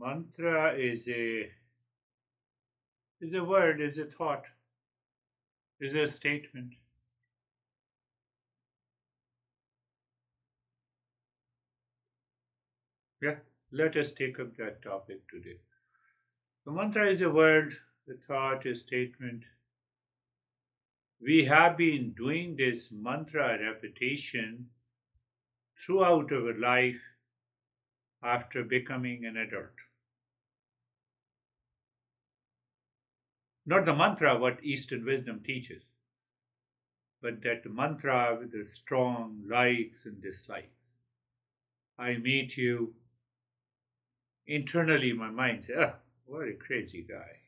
Mantra is a word, is a thought, is a statement. Yeah, let us take up that topic today. The mantra is a word, a thought, a statement. We have been doing this mantra repetition throughout our life after becoming an adult. Not the mantra what Eastern wisdom teaches, but that mantra with the strong likes and dislikes. I meet you, internally my mind says, oh, what a crazy guy.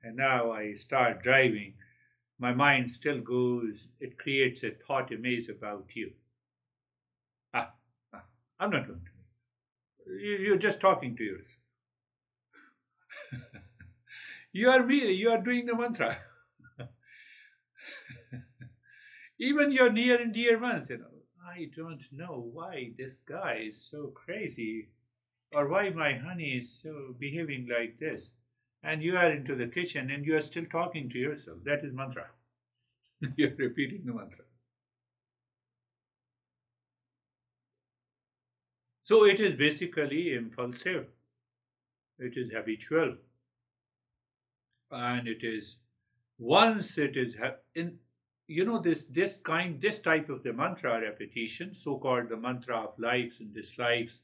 And now I start driving, my mind still goes, it creates a thought image about you. Ah, I'm not going to. You're just talking to yourself. You are doing the mantra. Even your near and dear ones, I don't know why this guy is so crazy or why my honey is so behaving like this. And you are into the kitchen and you are still talking to yourself. That is mantra. You're repeating the mantra. So it is basically impulsive, it is habitual, and it is once it is in this type of the mantra repetition, so called the mantra of likes and dislikes,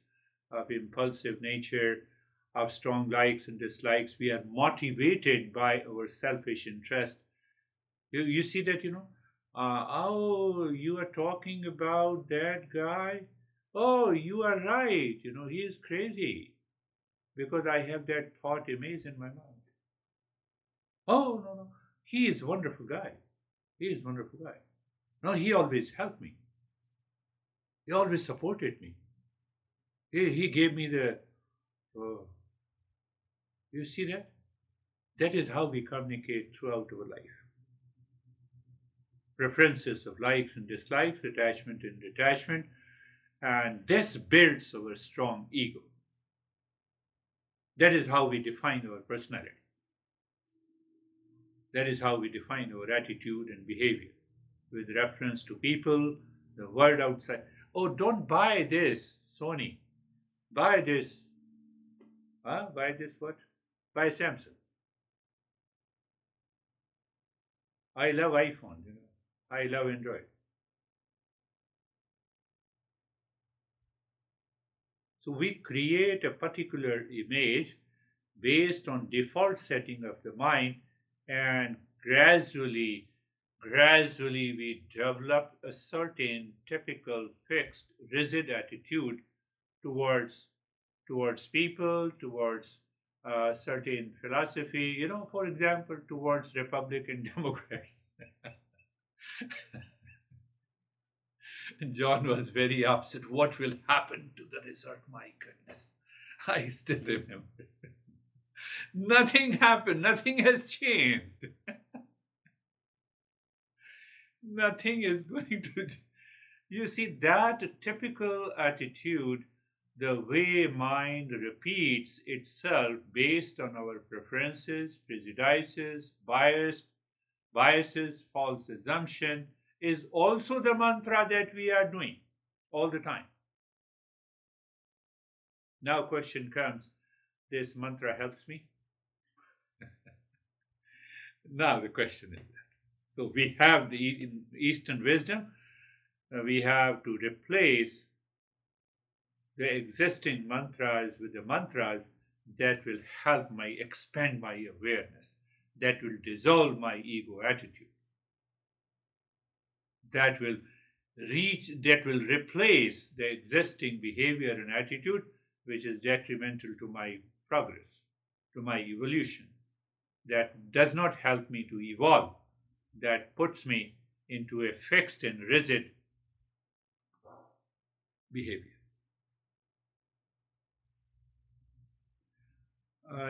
of impulsive nature, of strong likes and dislikes. We are motivated by our selfish interest. You see that, oh, you are talking about that guy. Oh, you are right. He is crazy because I have that thought image in my mind. Oh, no, no. He is a wonderful guy. He is a wonderful guy. No, he always helped me. He always supported me. He gave me the. Oh, you see that? That is how we communicate throughout our life. Preferences of likes and dislikes, attachment and detachment, and this builds our strong ego. That is how we define our personality. That is how we define our attitude and behavior with reference to people, the world outside. Oh, don't buy this, Sony. Buy this. Huh? Buy this what? Buy Samsung. I love iPhone. I love Android. So we create a particular image based on default setting of the mind, and gradually we develop a certain typical fixed rigid attitude towards people, towards certain philosophy, for example, towards Republican Democrats. John was very upset. What will happen to the result? My goodness. I still remember. Nothing happened. Nothing has changed. Nothing is going to. You see, that typical attitude, the way mind repeats itself based on our preferences, prejudices, biases, false assumption, is also the mantra that we are doing all the time. Now, question comes: this mantra helps me? Now the question is that. So we have in Eastern wisdom, we have to replace the existing mantras with the mantras that will help my expand my awareness, that will dissolve my ego attitude, that will that will replace the existing behavior and attitude which is detrimental to my progress, to my evolution, that does not help me to evolve, that puts me into a fixed and rigid behavior.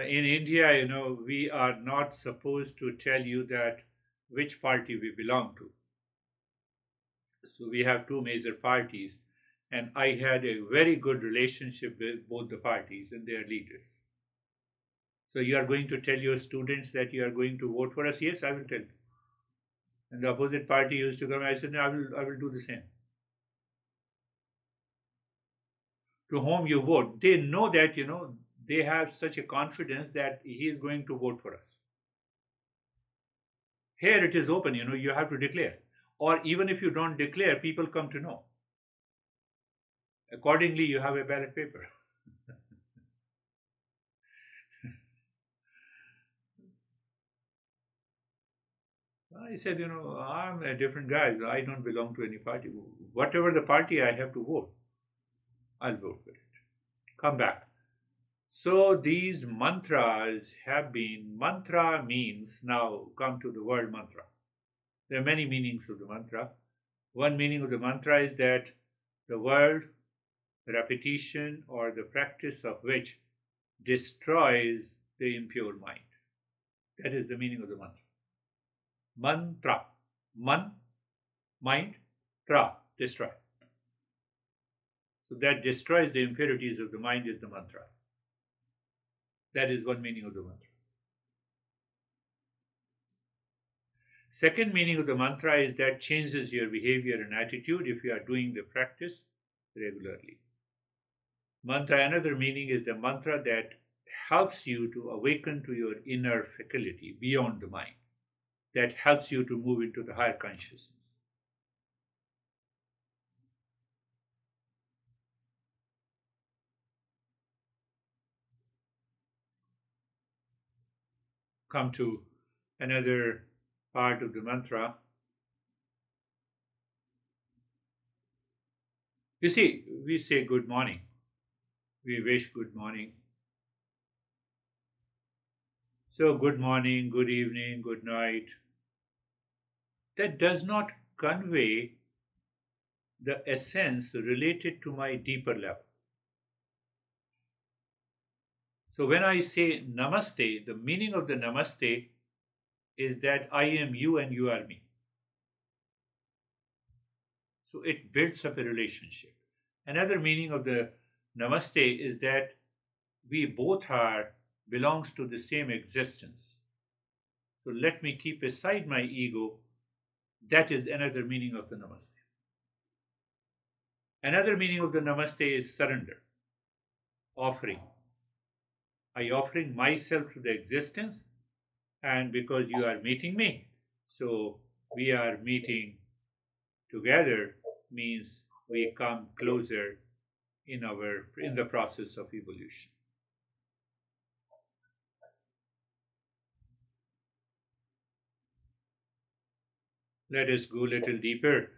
In India, we are not supposed to tell you that which party we belong to. So we have two major parties. And I had a very good relationship with both the parties and their leaders. So you are going to tell your students that you are going to vote for us? Yes, I will tell. And the opposite party used to come. I said, no, I will do the same. To whom you vote, they know that, they have such a confidence that he is going to vote for us. Here it is open, you have to declare. Or even if you don't declare, people come to know. Accordingly, you have a ballot paper. I said, I'm a different guy. I don't belong to any party. Whatever the party I have to vote, I'll vote for it. Come back. So these mantras have been, mantra means, now come to the word mantra. There are many meanings of the mantra. One meaning of the mantra is that the word, repetition, or the practice of which destroys the impure mind. That is the meaning of the mantra. Mantra. Man, mind, tra, destroy. So that destroys the impurities of the mind is the mantra. That is one meaning of the mantra. Second meaning of the mantra is that changes your behavior and attitude if you are doing the practice regularly. Mantra, another meaning is the mantra that helps you to awaken to your inner faculty beyond the mind, that helps you to move into the higher consciousness. Come to another part of the mantra. You see, we say good morning. We wish good morning. So, good morning, good evening, good night. That does not convey the essence related to my deeper level. So, when I say namaste, the meaning of the namaste is that I am you and you are me. So, it builds up a relationship. Another meaning of the namaste is that we both are belongs to the same existence. So let me keep aside my ego. That is another meaning of the namaste. Another meaning of the namaste is surrender, offering. I offering myself to the existence, and because you are meeting me, so we are meeting together means we come closer in the process of evolution. Let us go a little deeper.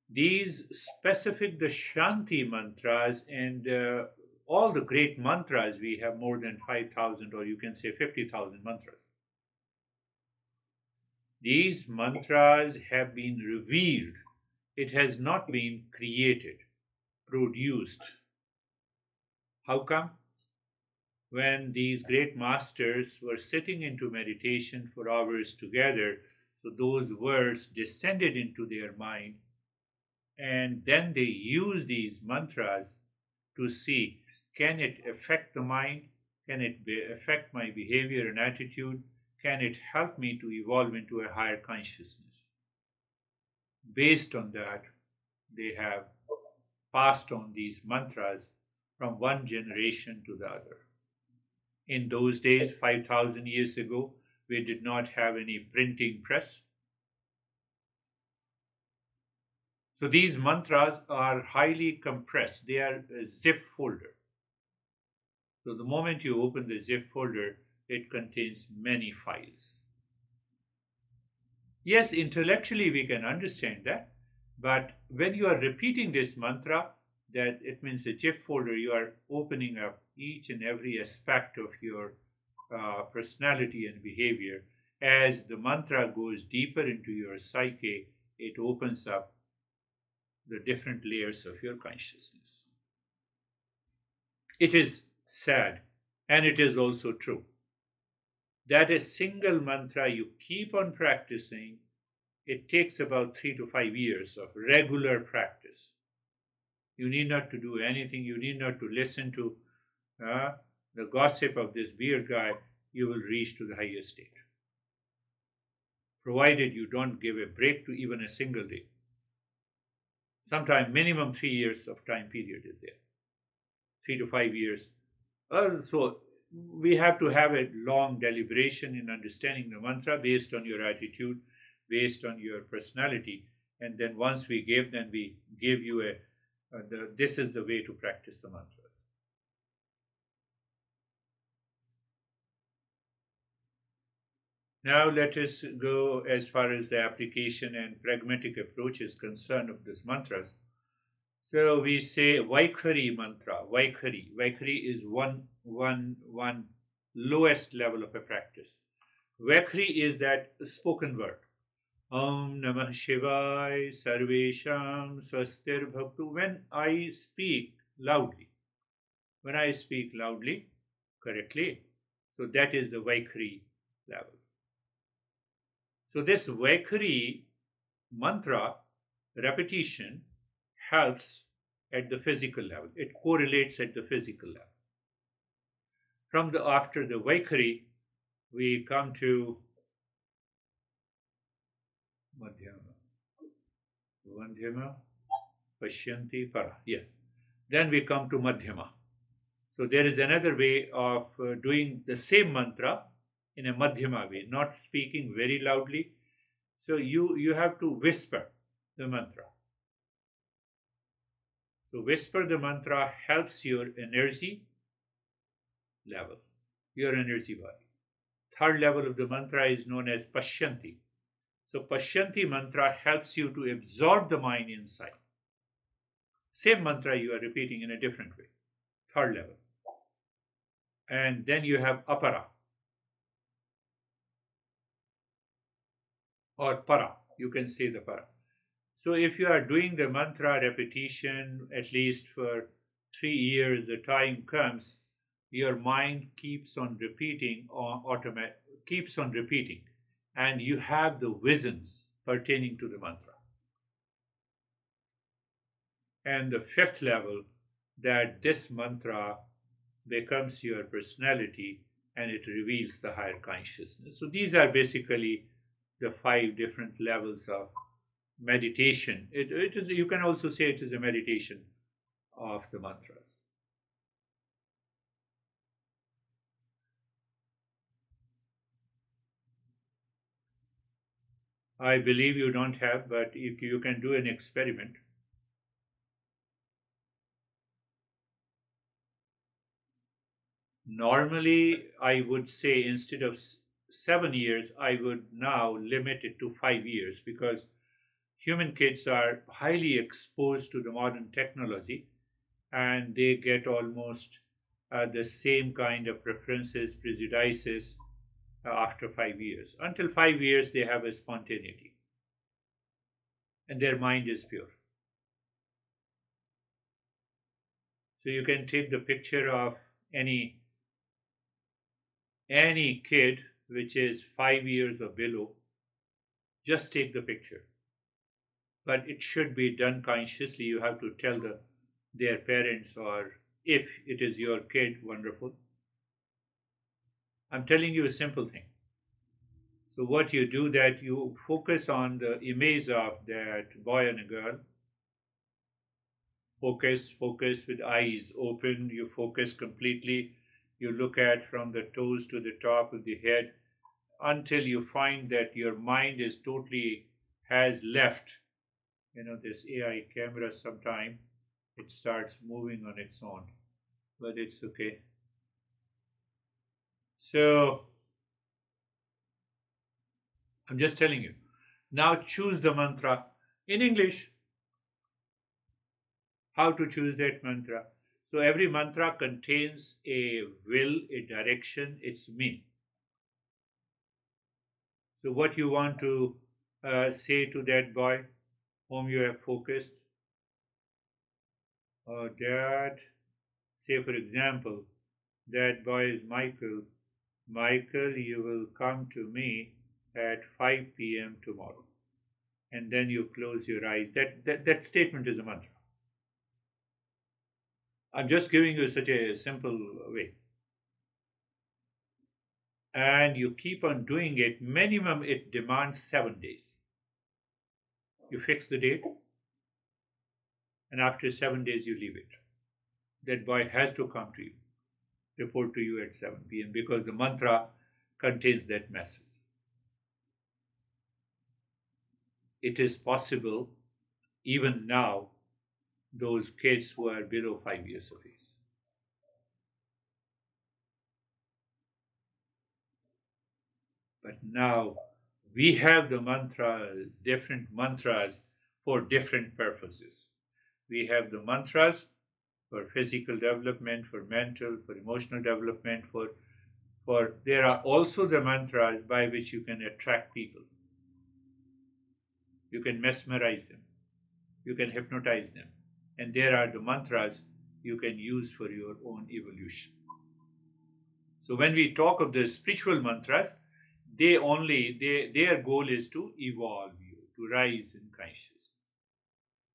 These specific the Shanti mantras and all the great mantras, we have more than 5,000 or you can say 50,000 mantras. These mantras have been revealed. It has not been created, produced. How come? When these great masters were sitting into meditation for hours together, so those words descended into their mind and then they use these mantras to see, can it affect the mind, can it affect my behavior and attitude, can it help me to evolve into a higher consciousness. Based on that, they have passed on these mantras from one generation to the other. In those days, 5,000 years ago, we did not have any printing press. So these mantras are highly compressed. They are a zip folder. So the moment you open the zip folder, it contains many files. Yes, intellectually we can understand that, but when you are repeating this mantra, that it means a zip folder, you are opening up each and every aspect of your personality and behavior. As the mantra goes deeper into your psyche, it opens up the different layers of your consciousness. It is sad, and it is also true, that a single mantra you keep on practicing, it takes about 3 to 5 years of regular practice. You need not to do anything. You need not to listen to uh, the gossip of this beard guy. You will reach to the highest state, provided you don't give a break to even a single day. Sometime minimum 3 years of time period is there, 3 to 5 years. So we have to have a long deliberation in understanding the mantra based on your attitude, based on your personality, and then once we give, then we give you this is the way to practice the mantras. Now let us go as far as the application and pragmatic approach is concerned of these mantras. So we say Vaikhari mantra. Vaikhari. Vaikhari is one lowest level of a practice. Vaikhari is that spoken word. Om Namah Shivaya Sarvesham Swastir Bhaktu. When I speak loudly, correctly, so that is the Vaikhari level. So this Vaikhari mantra repetition helps at the physical level. It correlates at the physical level. After the Vaikhari, we come to Madhyama. Vandhyama, Pashyanti, Para. Yes. Then we come to Madhyama. So there is another way of doing the same mantra in a Madhyama way, not speaking very loudly. So you have to whisper the mantra. So whisper the mantra helps your energy level, your energy body. Third level of the mantra is known as Pashyanti. So Pashyanti mantra helps you to absorb the mind inside. Same mantra you are repeating in a different way. Third level. And then you have Apara or Para. You can say the Para. So if you are doing the mantra repetition at least for 3 years, the time comes, your mind keeps on repeating and you have the visions pertaining to the mantra. And the fifth level, that this mantra becomes your personality and it reveals the higher consciousness. So these are basically the 5 different levels of meditation. It is, you can also say it is a meditation of the mantras. I believe you don't have, but you can do an experiment. Normally, I would say instead of 7 years, I would now limit it to 5 years because human kids are highly exposed to the modern technology and they get almost the same kind of preferences, prejudices after 5 years. Until 5 years, they have a spontaneity and their mind is pure. So you can take the picture of any kid which is 5 years or below, just take the picture. But it should be done consciously. You have to tell their parents, or if it is your kid, wonderful. I'm telling you a simple thing. So what you do, that you focus on the image of that boy and a girl. Focus with eyes open. You focus completely. You look at from the toes to the top of the head until you find that your mind is totally has left. This AI camera sometime it starts moving on its own, but it's okay. So I'm just telling you. Now choose the mantra in English. How to choose that mantra? So every mantra contains a will, a direction, its meaning. So what you want to say to that boy whom you have focused, or Dad, say for example, that boy is Michael. Michael, you will come to me at 5 p.m. tomorrow. And then you close your eyes. That statement is a mantra. I'm just giving you such a simple way. And you keep on doing it, minimum it demands 7 days. You fix the date, and after 7 days, you leave it. That boy has to come to you, report to you at 7 p.m. because the mantra contains that message. It is possible even now, those kids who are below 5 years of age. But now we have the mantras, different mantras for different purposes. We have the mantras for physical development, for mental, for emotional development, for there are also the mantras by which you can attract people. You can mesmerize them. You can hypnotize them. And there are the mantras you can use for your own evolution. So when we talk of the spiritual mantras, their goal is to evolve you, to rise in consciousness.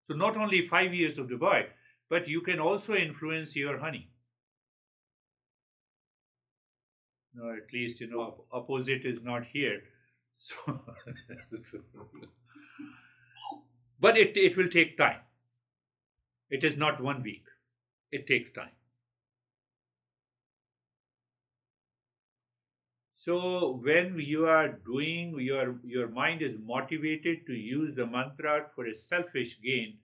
So not only 5 years of the boy, but you can also influence your honey. No, at least opposite is not here. So, but it will take time. It is not 1 week. It takes time. So when you are doing, your mind is motivated to use the mantra for a selfish gain,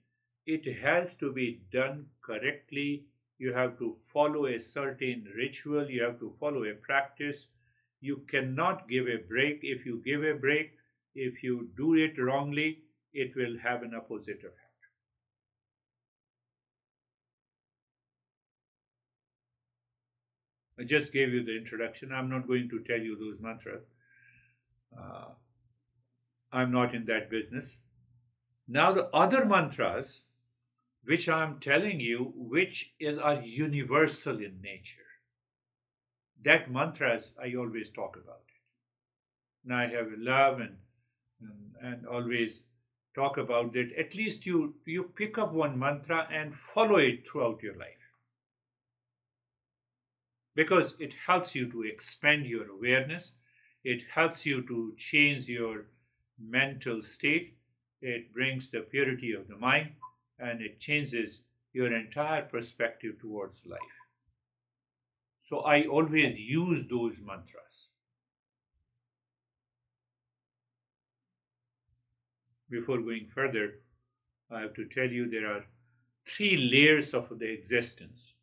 it has to be done correctly. You have to follow a certain ritual, you have to follow a practice. You cannot give a break. If you give a break, if you do it wrongly, it will have an opposite effect. I just gave you the introduction. I'm not going to tell you those mantras. Uh, I'm not in that business. Now, the other mantras, which I'm telling you, are universal in nature. That mantras I always talk about it. And I have love and always talk about it. At least you pick up one mantra and follow it throughout your life. Because it helps you to expand your awareness, it helps you to change your mental state, it brings the purity of the mind, and it changes your entire perspective towards life. So I always use those mantras. Before going further, I have to tell you there are 3 layers of the existence.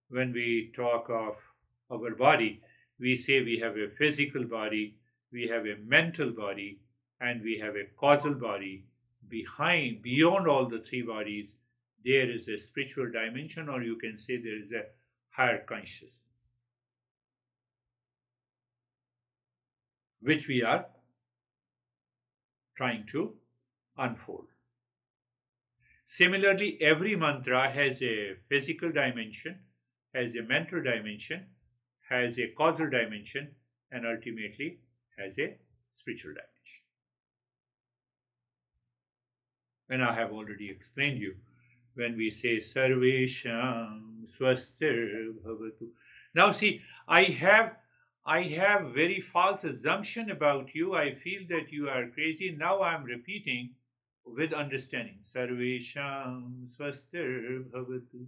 When we talk of our body, we say we have a physical body, we have a mental body, and we have a causal body. Beyond all the 3 bodies, there is a spiritual dimension, or you can say there is a higher consciousness, which we are trying to unfold. Similarly, every mantra has a physical dimension, has a mental dimension, has a causal dimension, and ultimately has a spiritual dimension. And I have already explained you when we say Sarvesham Swastir Bhavatu. Now see, I have very false assumption about you. I feel that you are crazy. Now I am repeating with understanding. Sarvesham Swastir Bhavatu.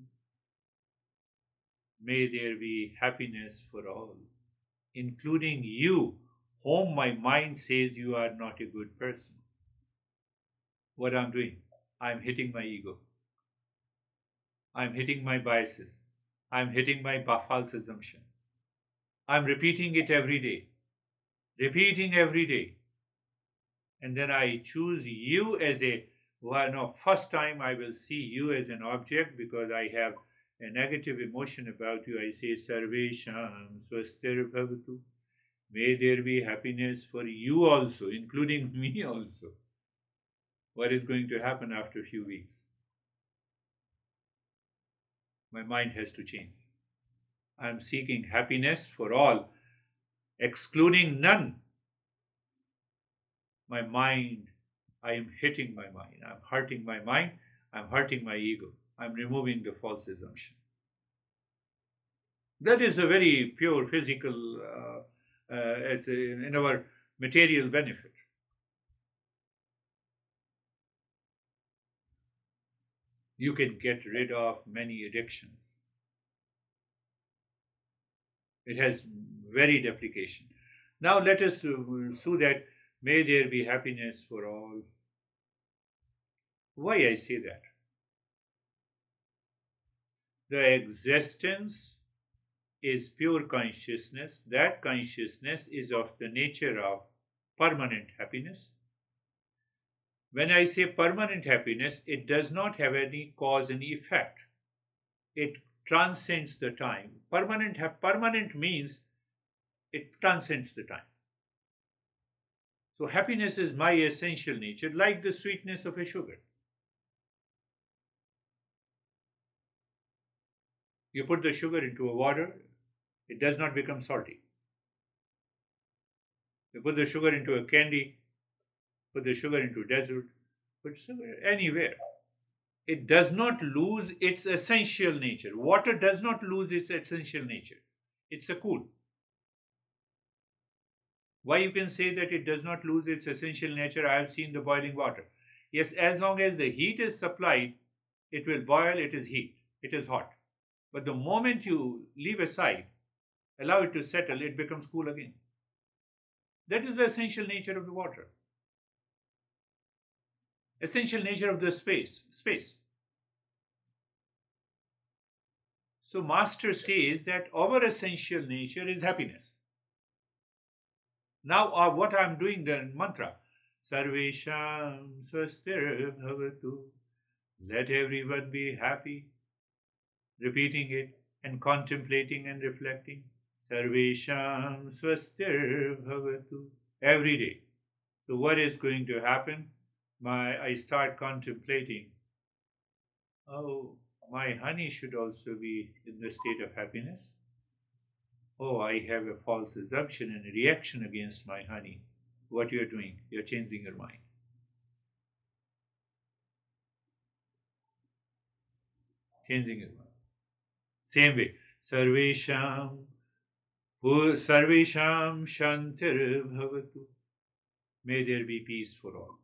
May there be happiness for all, including you, whom my mind says you are not a good person. What I'm doing? I'm hitting my ego. I'm hitting my biases. I'm hitting my false assumption. I'm repeating it every day. Repeating every day. And then I choose you as first time I will see you as an object because I have a negative emotion about you. I say, Sarvesham Swastir Bhavatu. May there be happiness for you also, including me also. What is going to happen after a few weeks? My mind has to change. I am seeking happiness for all, excluding none. My mind, I am hitting my mind. I'm hurting my mind. I'm hurting my ego. I'm removing the false assumption. That is a very pure physical, it's in our material benefit. You can get rid of many addictions. It has varied application. Now let us sue that may there be happiness for all. Why I say that? The existence is pure consciousness. That consciousness is of the nature of permanent happiness. When I say permanent happiness, it does not have any cause and effect. It transcends the time. Permanent means it transcends the time. So happiness is my essential nature, like the sweetness of a sugar. You put the sugar into a water, it does not become salty. You put the sugar into a candy, put the sugar into desert, put sugar anywhere. It does not lose its essential nature. Water does not lose its essential nature. It's a cool. Why you can say that it does not lose its essential nature? I have seen the boiling water. Yes, as long as the heat is supplied, it will boil, it is heat, it is hot. But the moment you leave aside, allow it to settle, it becomes cool again. That is the essential nature of the water. Essential nature of the space. So Master says that our essential nature is happiness. Now what I am doing the mantra, Sarvesham Swastir Bhavatu. Let everyone be happy. Repeating it and contemplating and reflecting. Sarvesham Swastir Bhavatu. Every day. So what is going to happen? I start contemplating, oh, my honey should also be in the state of happiness. Oh, I have a false assumption and a reaction against my honey. What you are doing? You're changing your mind. Changing your mind. Same way. Sarvesham Shantir Bhavatu. May there be peace for all.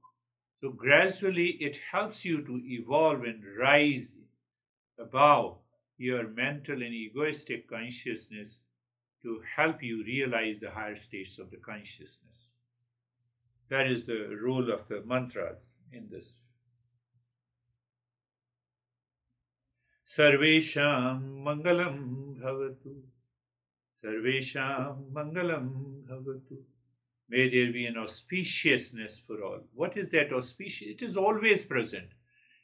So gradually it helps you to evolve and rise above your mental and egoistic consciousness to help you realize the higher states of the consciousness. That is the role of the mantras in this. Sarvesham Mangalam Bhavatu. Sarvesham Mangalam Bhavatu. May there be an auspiciousness for all. What is that auspicious? It is always present.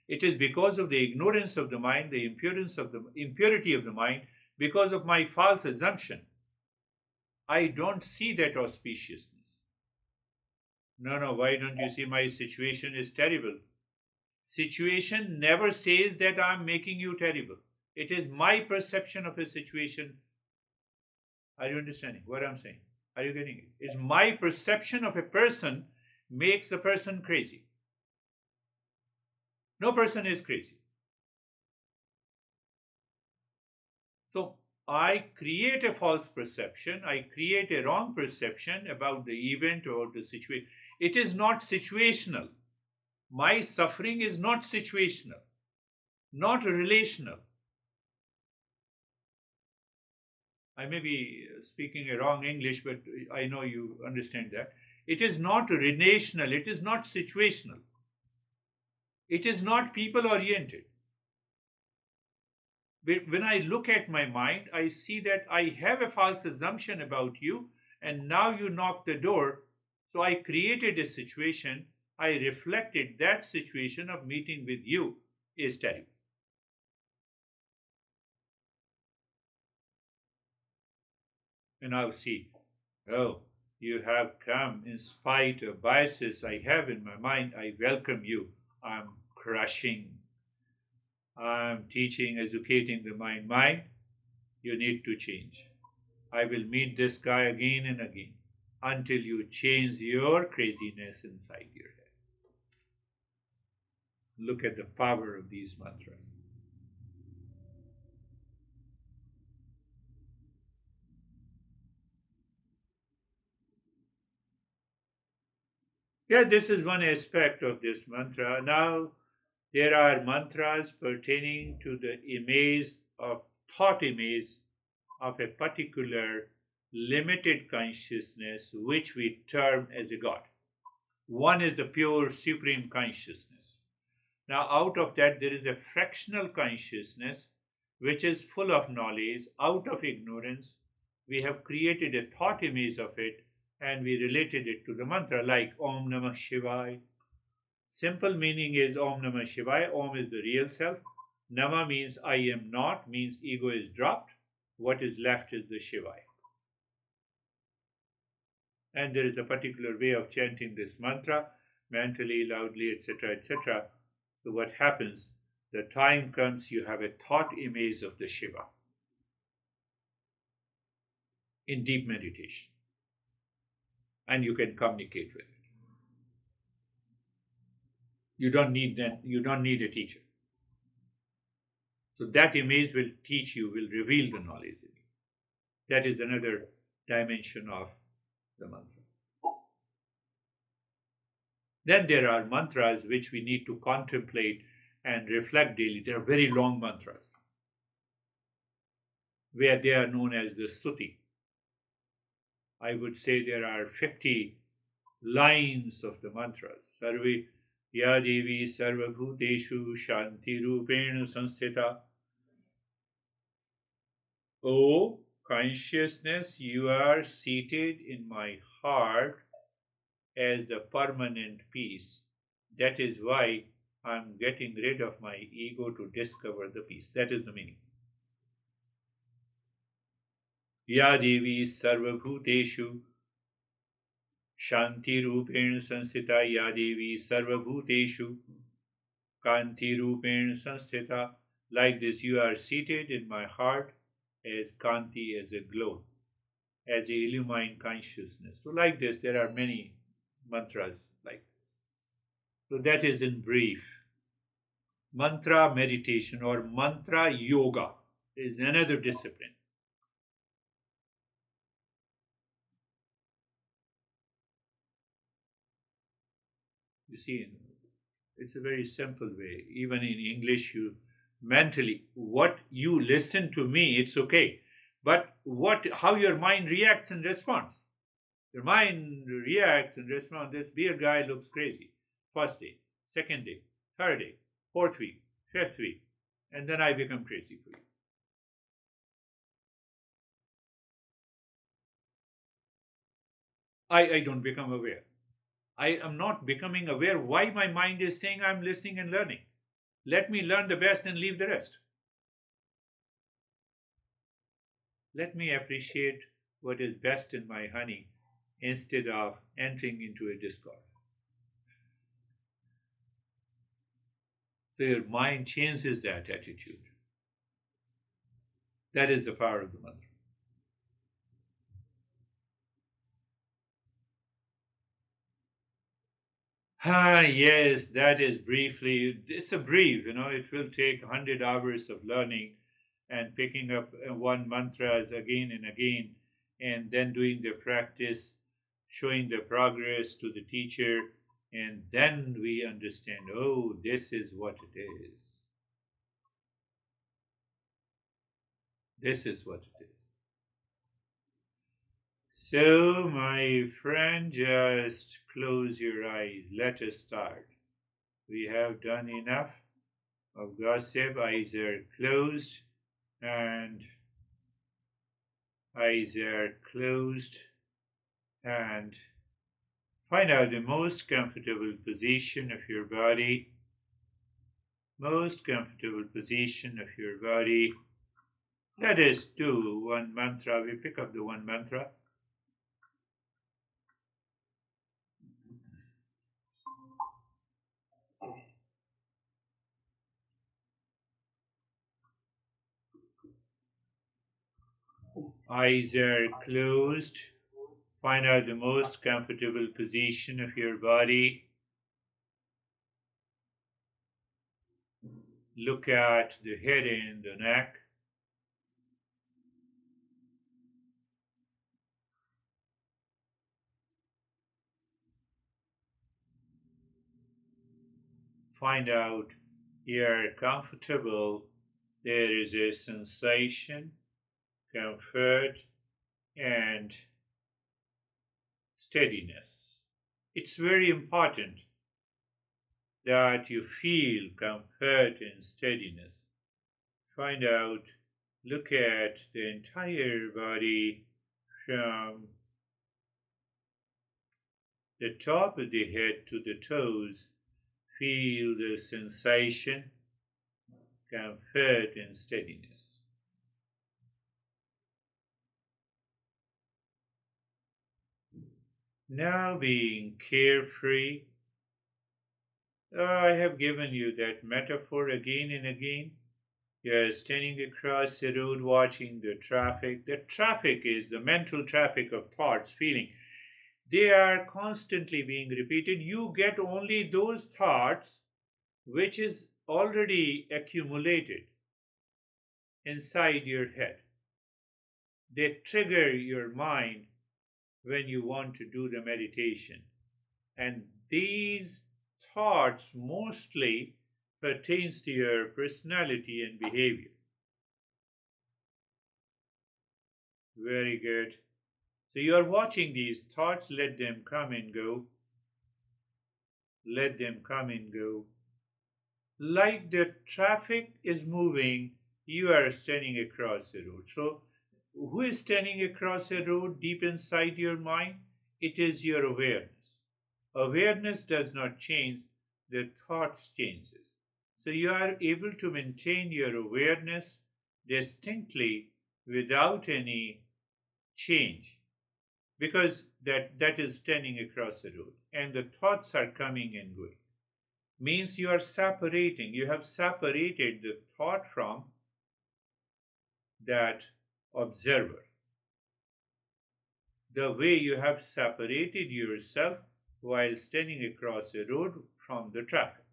It is because of the ignorance of the mind, the impurity of the mind, because of my false assumption. I don't see that auspiciousness. No, why don't you see my situation is terrible? Situation never says that I'm making you terrible. It is my perception of a situation. Are you understanding what I'm saying? Are you getting it? It's my perception of a person makes the person crazy. No person is crazy. So I create a false perception. I create a wrong perception about the event or the situation. It is not situational. My suffering is not situational, not relational. I may be speaking a wrong English, but I know you understand that. It is not relational. It is not situational. It is not people oriented. When I look at my mind, I see that I have a false assumption about you, and now you knock the door. So I created a situation. I reflected that situation of meeting with you is terrible. And I'll see, oh, you have come in spite of biases I have in my mind. I welcome you. I'm crushing. I'm teaching, educating the mind. Mind, you need to change. I will meet this guy again and again until you change your craziness inside your head. Look at the power of these mantras. Yeah, this is one aspect of this mantra. Now, there are mantras pertaining to the image of thought image of a particular limited consciousness which we term as a God. One is the pure supreme consciousness. Now, out of that, there is a fractional consciousness which is full of knowledge. Out of ignorance, we have created a thought image of it and we related it to the mantra like Om Namah Shivaya. Simple meaning is Om Namah Shivaya. Om is the real self. Nama means I am not, means ego is dropped. What is left is the Shivaya. And there is a particular way of chanting this mantra, mentally, loudly, etc., etc. So what happens? The time comes you have a thought image of the Shiva in deep meditation, and you can communicate with it. You don't need a teacher. So that image will teach you, will reveal the knowledge in you. That is another dimension of the mantra. Then there are mantras which we need to contemplate and reflect daily. They are very long mantras, where they are known as the stuti. I would say there are 50 lines of the mantras. Sarve Ya Devi Sarvabhuteshu Shanti Rupena Sanstita. O consciousness, you are seated in my heart as the permanent peace. That is why I'm getting rid of my ego to discover the peace. That is the meaning. Ya Devi Sarvabhuteshu Shanti Rupena Sanstita. Ya Devi Sarvabhuteshu Kanti Rupena Sanstita. Like this, you are seated in my heart as Kanti, as a glow, as a illumined consciousness. So like this, there are many mantras like this. So that is in brief. Mantra meditation or mantra yoga is another discipline. You see, it's a very simple way. Even in English, you mentally, what you listen to me, it's okay. But how your mind reacts and responds. Your mind reacts and responds. This beer guy looks crazy. First day, second day, third day, fourth week, fifth week, and then I become crazy for you. I don't become aware. I am not becoming aware why my mind is saying I'm listening and learning. Let me learn the best and leave the rest. Let me appreciate what is best in my honey instead of entering into a discord. So your mind changes that attitude. That is the power of the mantra. Yes, that is briefly. It's a brief, it will take 100 hours of learning and picking up one mantras again and again, and then doing the practice, showing the progress to the teacher, and then we understand, oh, this is what it is. This is what it is. So, my friend, just close your eyes. Let us start. We have done enough of gossip. Eyes are closed and eyes are closed, and find out the most comfortable position of your body. Most comfortable position of your body. Let us do one mantra. We pick up the one mantra. Eyes are closed. Find out the most comfortable position of your body. Look at the head and the neck. Find out you're comfortable. There is a sensation, comfort, and steadiness. It's very important that you feel comfort and steadiness. Find out, look at the entire body from the top of the head to the toes. Feel the sensation, comfort, and steadiness. Now being carefree, I have given you that metaphor again and again. You're standing across the road watching the traffic. The traffic is the mental traffic of thoughts, feeling. They are constantly being repeated. You get only those thoughts which is already accumulated inside your head. They trigger your mind when you want to do the meditation. And these thoughts mostly pertains to your personality and behavior. Very good. So you are watching these thoughts, let them come and go. Let them come and go. Like the traffic is moving, you are standing across the road. So who is standing across the road deep inside your mind? It is your awareness. Awareness does not change, the thoughts changes. So you are able to maintain your awareness distinctly without any change because that is standing across the road and the thoughts are coming and going. Means you are separating, you have separated the thought from that observer. The way you have separated yourself while standing across a road from the traffic.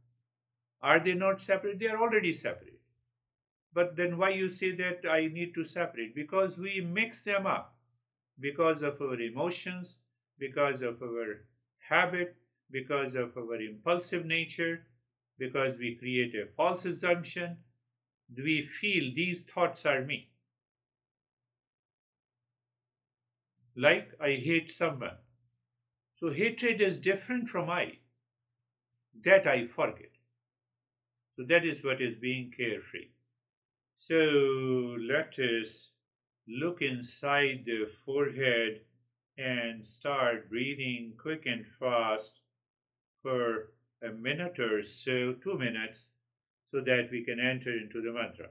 Are they not separate? They are already separate. But then why you say that I need to separate? Because we mix them up because of our emotions, because of our habit, because of our impulsive nature, because we create a false assumption. We feel these thoughts are me. Like I hate someone. So hatred is different from I. That I forget. So that is what is being carefree. So let us look inside the forehead and start breathing quick and fast for a minute or so, 2 minutes, so that we can enter into the mantra.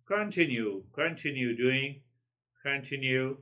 Continue doing, continue.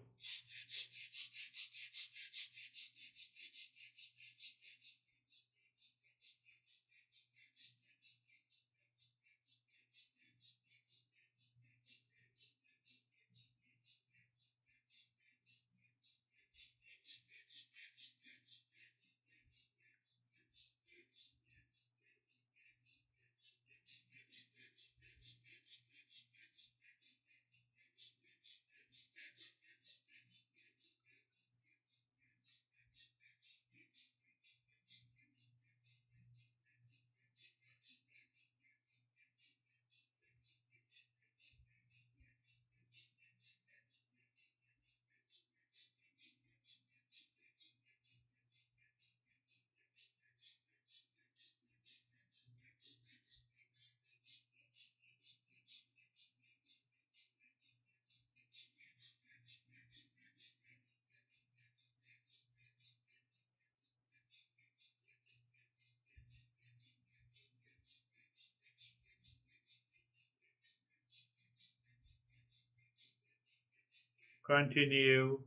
Continue,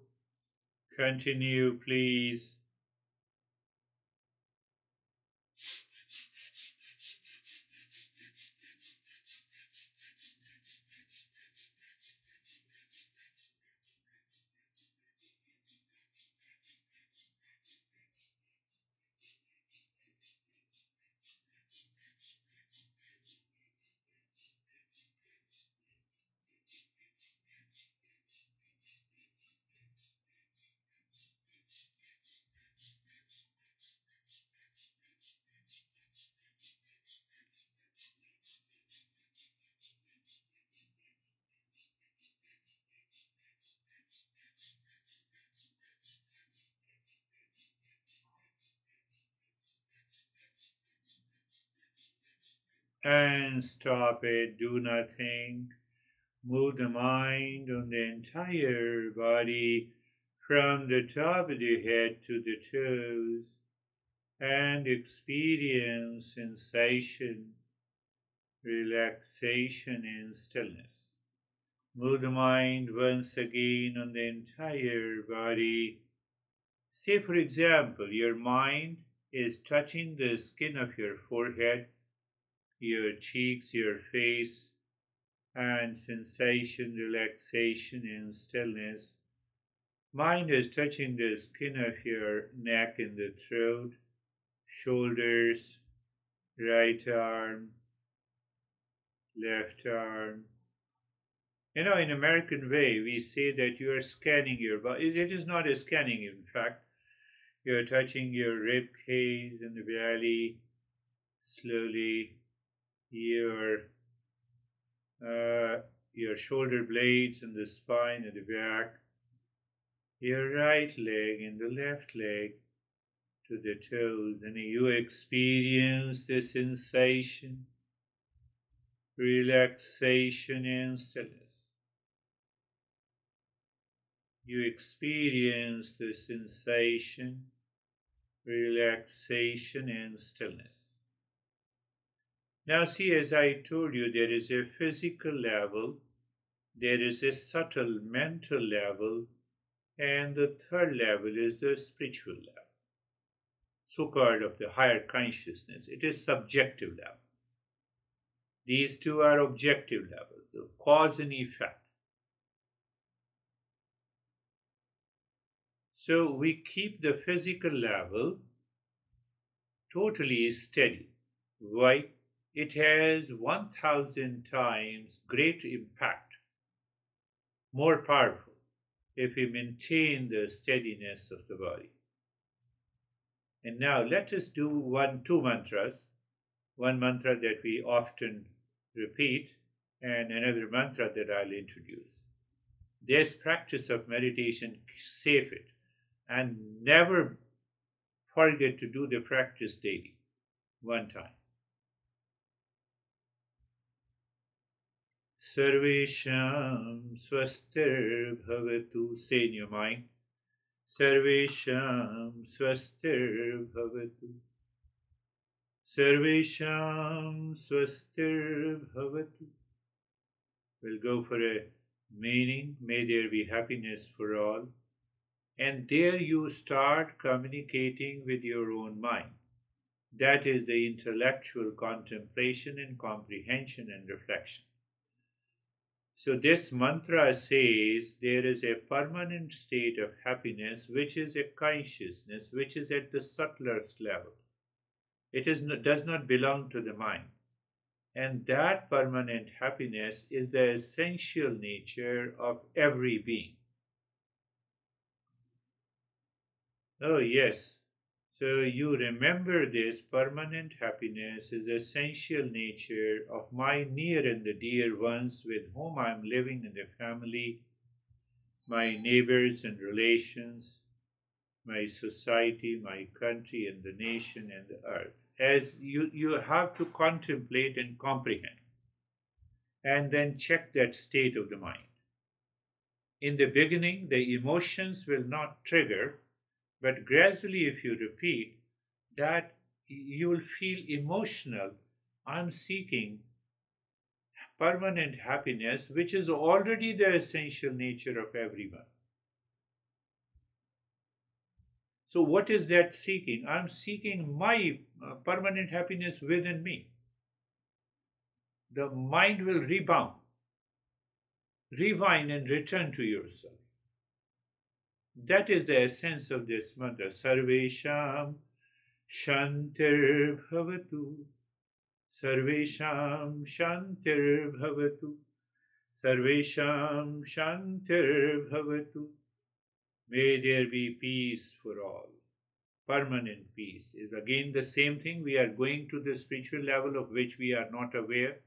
continue, please. and stop it. Do nothing. Move the mind on the entire body from the top of the head to the toes and experience sensation, relaxation, and stillness. Move the mind once again on the entire body. Say, for example, your mind is touching the skin of your forehead, your cheeks, your face, and sensation, relaxation, and stillness. Mind is touching the skin of your neck and the throat, shoulders, right arm, left arm. You know, in American way, we say that you are scanning your body. It is not a scanning, in fact. You are touching your rib cage and the belly slowly, your uh, your shoulder blades and the spine and the back, your right leg and the left leg to the toes, and you experience the sensation, relaxation, and stillness. You experience the sensation, relaxation, and stillness. Now, see, as I told you, there is a physical level, there is a subtle mental level, and the third level is the spiritual level, so called of the higher consciousness. It is subjective level. These two are objective levels of cause and effect. So we keep the physical level totally steady. Why? It has 1,000 times greater impact, more powerful, if we maintain the steadiness of the body. And now let us do two mantras. One mantra that we often repeat, and another mantra that I'll introduce. This practice of meditation, save it, and never forget to do the practice daily, one time. Sarvesham swastir bhavatu. Say in your mind. Sarvesham swastir bhavatu. Sarvesham swastir bhavatu. We'll go for a meaning. May there be happiness for all. And there you start communicating with your own mind. That is the intellectual contemplation and comprehension and reflection. So this mantra says there is a permanent state of happiness which is a consciousness which is at the subtlest level. It does not belong to the mind. And that permanent happiness is the essential nature of every being. Oh, yes. So you remember this permanent happiness is the essential nature of my near and the dear ones with whom I am living in the family, my neighbors and relations, my society, my country and the nation and the earth. As you have to contemplate and comprehend, and then check that state of the mind. In the beginning, the emotions will not trigger, but gradually, if you repeat that, you will feel emotional. I'm seeking permanent happiness, which is already the essential nature of everyone. So, what is that seeking? I'm seeking my permanent happiness within me. The mind will rebound, rewind, and return to yourself. That is the essence of this mantra. Sarvesham Shantir Bhavatu. Sarvesham Shantir Bhavatu. Sarvesham Shantir Bhavatu. May there be peace for all. Permanent peace is again the same thing. We are going to the spiritual level of which we are not aware.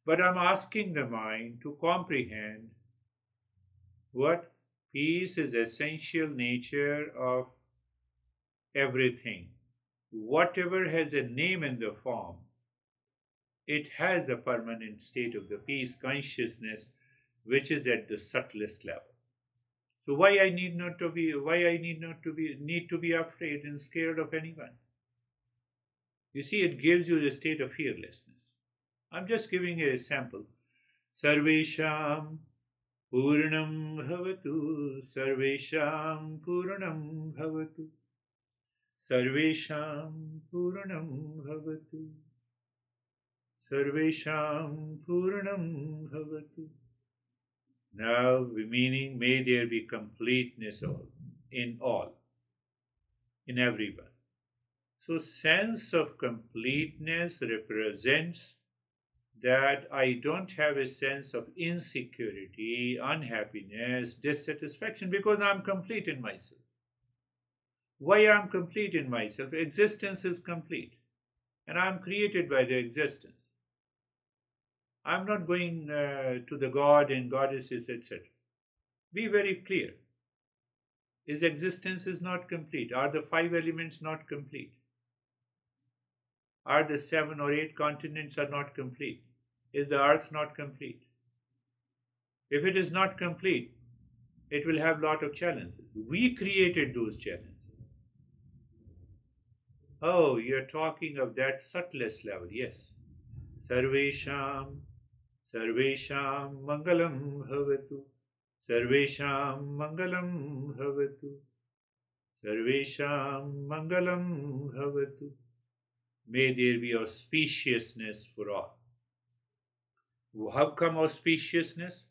But I'm asking the mind to comprehend what peace is essential nature of everything. Whatever has a name in the form it has the permanent state of the peace consciousness, which is at the subtlest level. So why I need to be afraid and scared of anyone? You see, it gives you the state of fearlessness. I'm just giving you a sample. Sarvesham Purnam Bhavatu, Sarvesham Purnam Bhavatu, Sarvesham Purnam Bhavatu, Sarvesham Purnam Bhavatu. Now, meaning, may there be completeness all, in everyone. So, sense of completeness represents that I don't have a sense of insecurity, unhappiness, dissatisfaction because I'm complete in myself. Why I'm complete in myself? Existence is complete, and I'm created by the existence. I'm not going to the god and goddesses, etc. Be very clear. His existence is not complete. Are the five elements not complete? Are the 7 or 8 continents are not complete? Is the earth not complete? If it is not complete, it will have a lot of challenges. We created those challenges. Oh, you're talking of that subtlest level. Yes. Sarvesham, Sarvesham Mangalam Bhavatu. Sarvesham Mangalam Bhavatu. Sarvesham Mangalam Bhavatu. May there be auspiciousness for all. How come auspiciousness?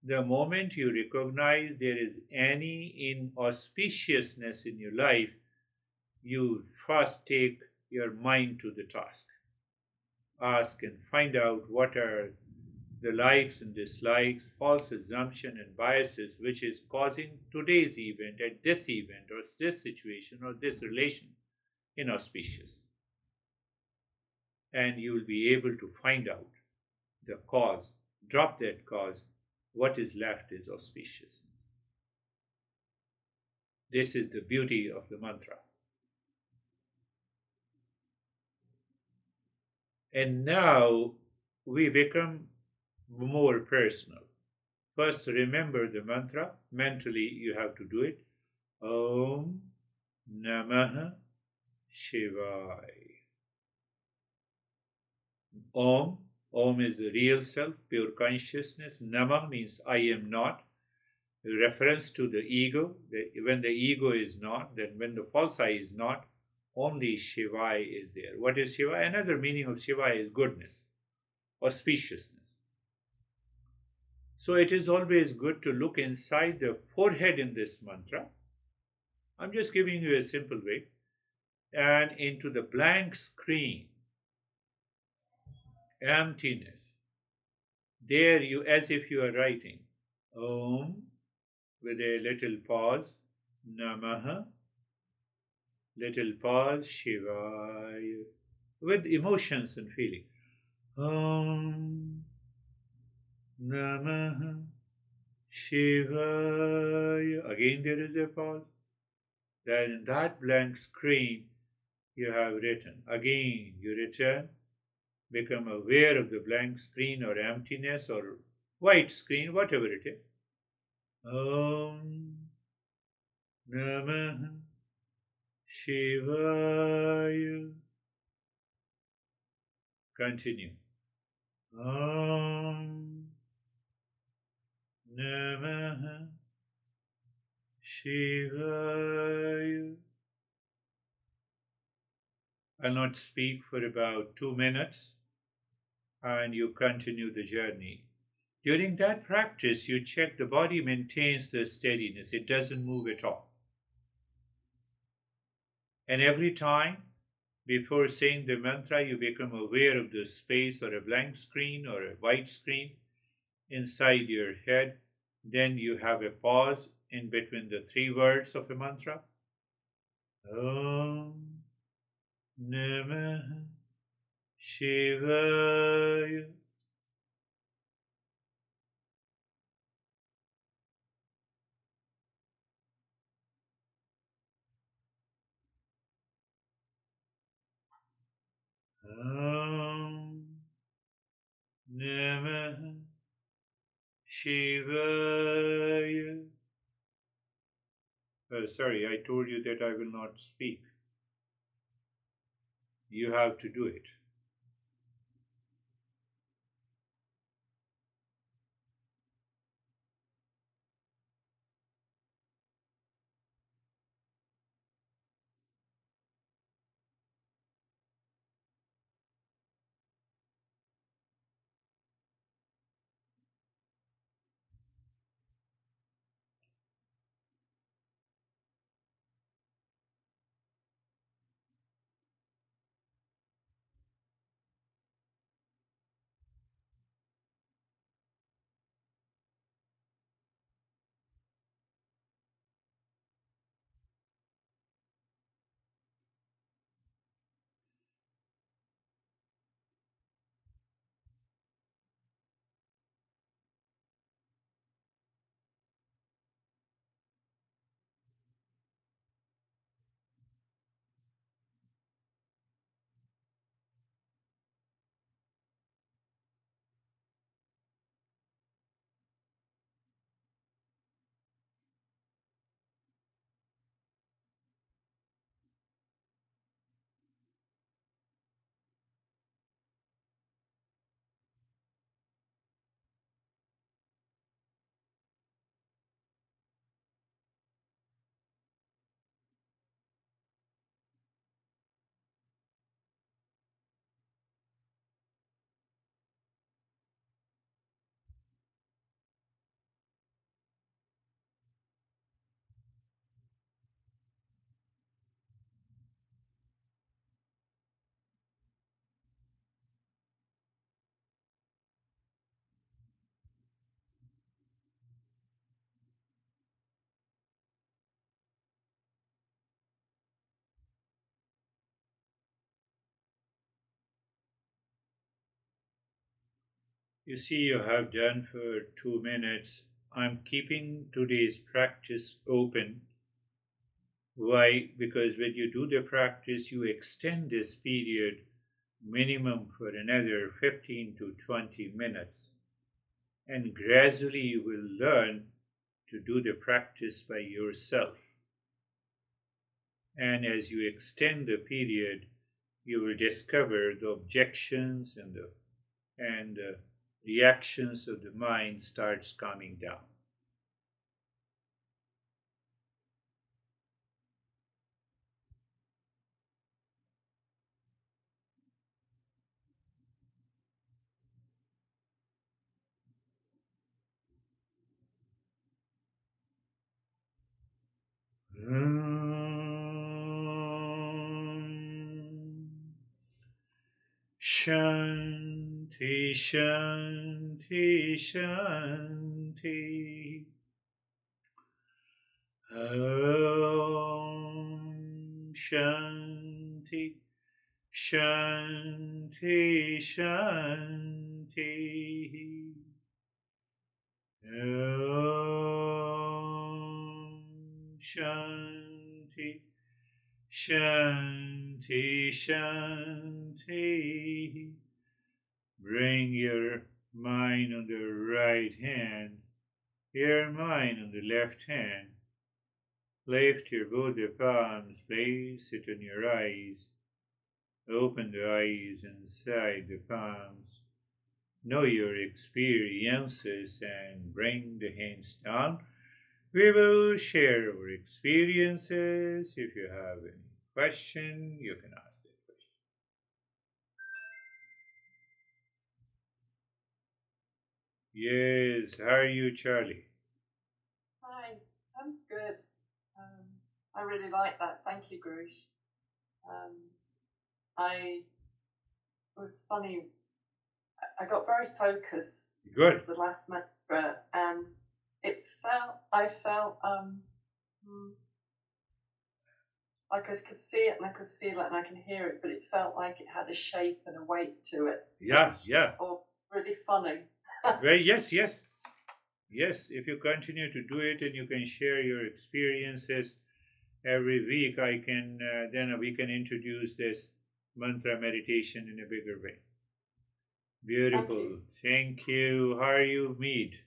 The moment you recognize there is any inauspiciousness in your life, you first take your mind to the task. Ask and find out what are the likes and dislikes, false assumption and biases which is causing today's event at this event or this situation or this relation inauspicious. And you will be able to find out the cause, drop that cause, what is left is auspiciousness. This is the beauty of the mantra. And now we become more personal. First, remember the mantra. Mentally, you have to do it. Om Namah Shivaya. Om. Om is the real self, pure consciousness. Namah means I am not. A reference to the ego. When the ego is not, then when the false I is not, only Shivaya is there. What is Shivaya? Another meaning of Shivaya is goodness, auspiciousness. So it is always good to look inside the forehead in this mantra. I'm just giving you a simple way. And into the blank screen, emptiness. There you, as if you are writing, Om, with a little pause, Namaha, little pause, Shivaya, with emotions and feeling. Om Namaha Shivaya. Again there is a pause. Then in that blank screen you have written. Again you return, become aware of the blank screen or emptiness or white screen, whatever it is. Om Namaha Shivaya. Continue. Om Namaha Shivaya. I'll not speak for about 2 minutes and you continue the journey. During that practice, you check the body maintains the steadiness. It doesn't move at all. And every time, before saying the mantra, you become aware of the space or a blank screen or a white screen inside your head. Then you have a pause in between the 3 words of a mantra. Om Namah Shivaya. Om Shivaya. Sorry, I told you that I will not speak. You have to do it. You see, you have done for 2 minutes. I'm keeping today's practice open. Why? Because when you do the practice, you extend this period minimum for another 15 to 20 minutes. And gradually you will learn to do the practice by yourself. And as you extend the period, you will discover the objections and the reactions of the mind starts calming down. Shanti, Shanti, Shanti. Om Shanti, Shanti, Shanti. Om Shanti, Shanti, Shanti. Bring your mind on the right hand, your mind on the left hand. Lift your both the palms, place it on your eyes. Open the eyes inside the palms. Know your experiences and bring the hands down. We will share our experiences. If you have any question, you can ask that question. Yes, how are you, Charlie? Hi, I'm good. I really like that. Thank you, Girish. I was funny. I got very focused. Good. The last mantra, and I felt like I could see it and I could feel it and I can hear it, but it felt like it had a shape and a weight to it. Yeah. Or really funny. Well, yes. Yes, if you continue to do it and you can share your experiences every week, then we can introduce this mantra meditation in a bigger way. Beautiful. Thank you. How are you, Mead?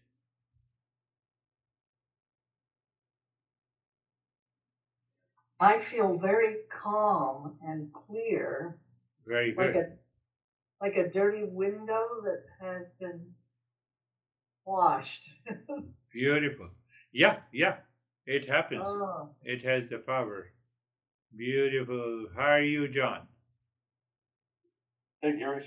I feel very calm and clear, Very like good. a dirty window that has been washed. Beautiful. Yeah, yeah. It happens. Oh, It has the power. Beautiful. How are you, John? Hey, Girish.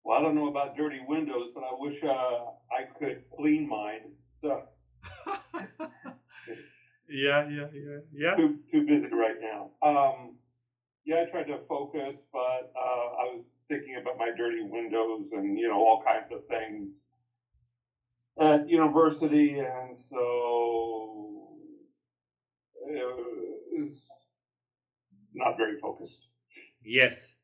Well, I don't know about dirty windows, but I wish I could clean mine. So it's Yeah, yeah, yeah, yeah. too busy right now. Yeah, I tried to focus, but I was thinking about my dirty windows and all kinds of things at university, and so it's not very focused. Yes.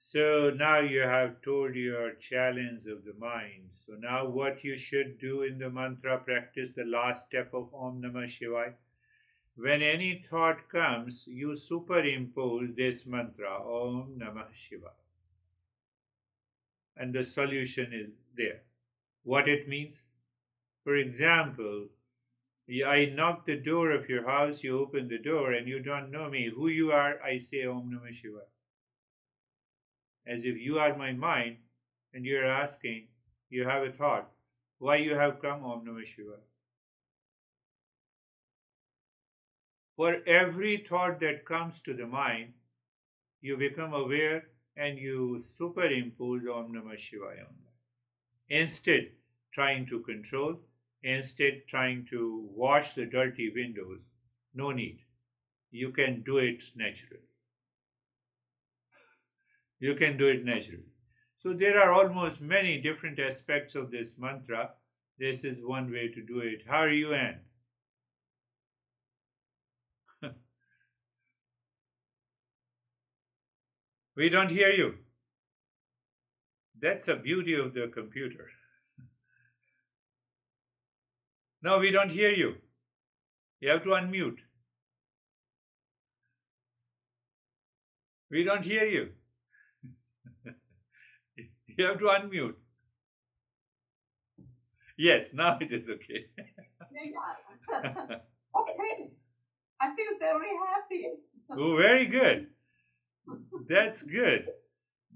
So now you have told your challenge of the mind. So now what you should do in the mantra practice, the last step of Om Namah Shivaya. When any thought comes, you superimpose this mantra, Om Namah Shivaya. And the solution is there. What it means? For example, I knock the door of your house, you open the door, and you don't know me. Who you are, I say Om Namah Shivaya. As if you are my mind, and you're asking, you have a thought, why you have come Om Namah Shivaya. For every thought that comes to the mind, you become aware and you superimpose Om Namah Shivaya on that. Instead, trying to control, instead trying to wash the dirty windows, no need. You can do it naturally. You can do it naturally. So there are almost many different aspects of this mantra. This is one way to do it. How are you, Anne? We don't hear you. That's the beauty of the computer. No, we don't hear you. You have to unmute. We don't hear you. You have to unmute. Yes, now it is okay. okay. I feel very happy. Oh, very good. That's good.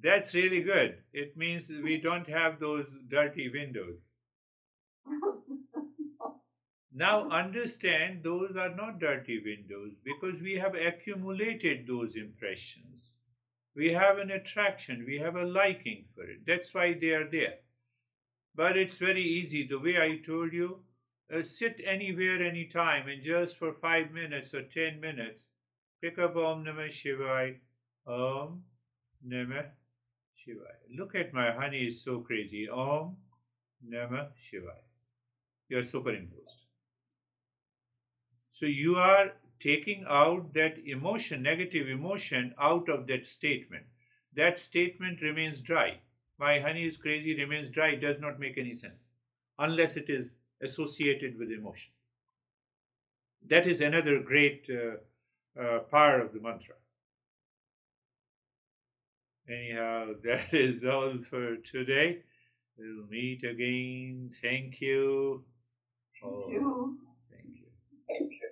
That's really good. It means we don't have those dirty windows. Now understand those are not dirty windows because we have accumulated those impressions. We have an attraction, we have a liking for it. That's why they are there. But it's very easy. The way I told you, sit anywhere, anytime, and just for 5 minutes or 10 minutes, pick up Om Namah Shivaya. Om Namah Shivaya. Look at my honey is so crazy. Om Namah Shivaya. You're superimposed. So you are taking out that emotion, negative emotion, out of that statement. That statement remains dry. My honey is crazy remains dry does not make any sense unless it is associated with emotion. That is another great part of the mantra. Anyhow, that is all for today. We'll meet again. Thank you. Thank you. Thank you. Thank you.